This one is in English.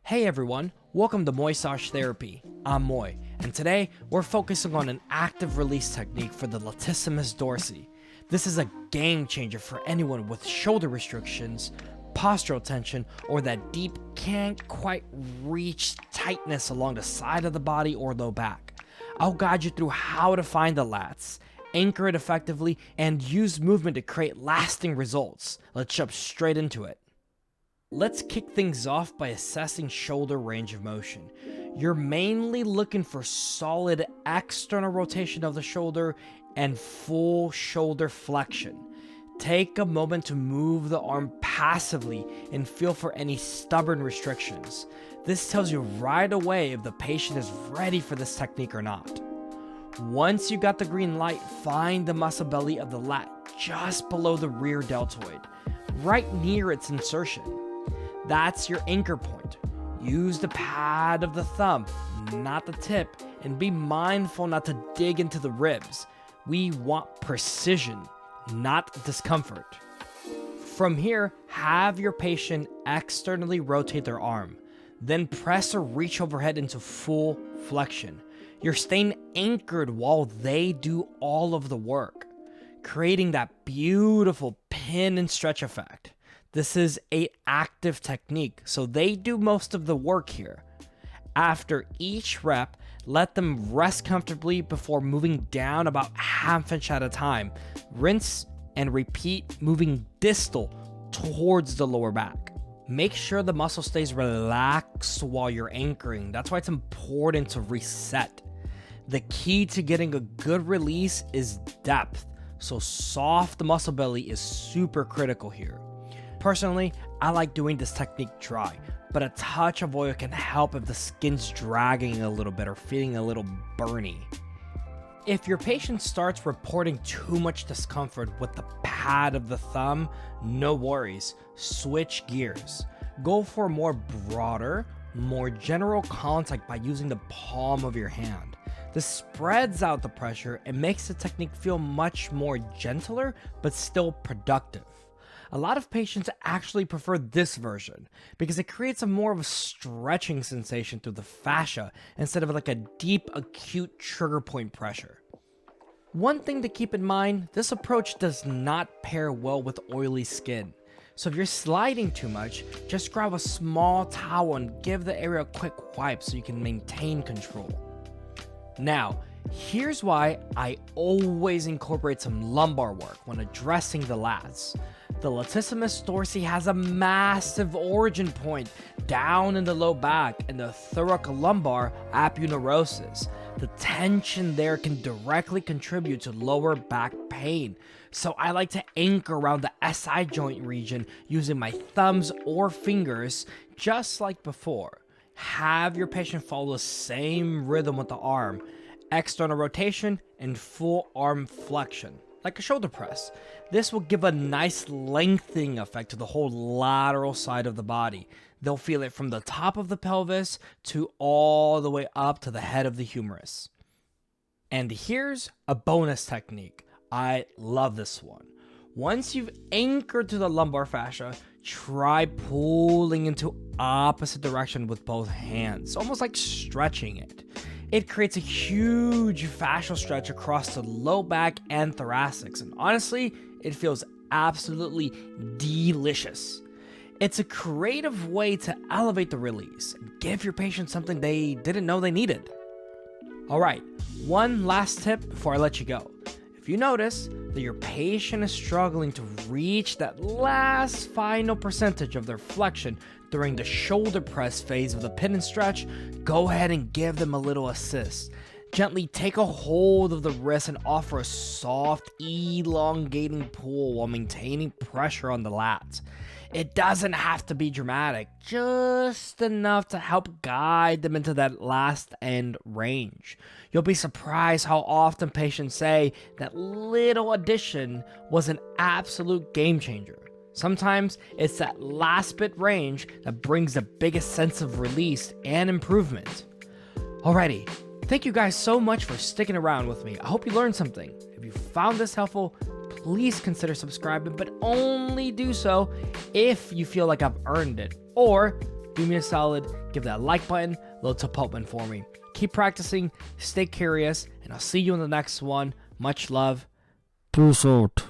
Hey everyone, welcome to Moissage Therapy. I'm Moy, and today we're focusing on an active release technique for the latissimus dorsi. This is a game changer for anyone with shoulder restrictions, postural tension, or that deep, can't quite reach tightness along the side of the body or low back. I'll guide you through how to find the lats, anchor it effectively, and use movement to create lasting results. Let's jump straight into it. Let's kick things off by assessing shoulder range of motion. You're mainly looking for solid external rotation of the shoulder and full shoulder flexion. Take a moment to move the arm passively and feel for any stubborn restrictions. This tells you right away if the patient is ready for this technique or not. Once you got the green light, find the muscle belly of the lat just below the rear deltoid, right near its insertion. That's your anchor point. Use the pad of the thumb, not the tip, and be mindful not to dig into the ribs. We want precision, not discomfort. From here, have your patient externally rotate their arm. Then press or reach overhead into full flexion. You're staying anchored while they do all of the work, creating that beautiful pin and stretch effect. This is an active technique, so they do most of the work here. After each rep, let them rest comfortably before moving down about half inch at a time. Rinse and repeat, moving distal towards the lower back. Make sure the muscle stays relaxed while you're anchoring. That's why it's important to reset. The key to getting a good release is depth, so soft muscle belly is super critical here. Personally, I like doing this technique dry, but a touch of oil can help if the skin's dragging a little bit or feeling a little burny. If your patient starts reporting too much discomfort with the pad of the thumb, no worries, switch gears. Go for more broader, more general contact by using the palm of your hand. This spreads out the pressure and makes the technique feel much more gentler, but still productive. A lot of patients actually prefer this version because it creates a more of a stretching sensation through the fascia instead of like a deep acute trigger point pressure. One thing to keep in mind, this approach does not pair well with oily skin. So if you're sliding too much, just grab a small towel and give the area a quick wipe so you can maintain control. Now, here's why I always incorporate some lumbar work when addressing the lats. The latissimus dorsi has a massive origin point down in the low back and the thoracolumbar aponeurosis. The tension there can directly contribute to lower back pain. So I like to anchor around the SI joint region using my thumbs or fingers just like before. Have your patient follow the same rhythm with the arm, external rotation and full arm flexion, like a shoulder press. This will give a nice lengthening effect to the whole lateral side of the body. They'll feel it from the top of the pelvis to all the way up to the head of the humerus. And here's a bonus technique. I love this one. Once you've anchored to the lumbar fascia, try pulling into opposite direction with both hands, almost like stretching it. It creates a huge fascial stretch across the low back and thoracics, and honestly, it feels absolutely delicious. It's a creative way to elevate the release and give your patient something they didn't know they needed. Alright, one last tip before I let you go. If you notice that your patient is struggling to reach that last final percentage of their flexion during the shoulder press phase of the pin and stretch, go ahead and give them a little assist. Gently take a hold of the wrist and offer a soft, elongating pull while maintaining pressure on the lats. It doesn't have to be dramatic, just enough to help guide them into that last end range. You'll be surprised how often patients say that little addition was an absolute game changer. Sometimes it's that last bit range that brings the biggest sense of release and improvement. Alrighty, thank you guys so much for sticking around with me. I hope you learned something. If you found this helpful, please consider subscribing, but only do so if you feel like I've earned it, or do me a solid, give that like button, little tip button for me. Keep practicing, stay curious, and I'll see you in the next one. Much love. Peace out.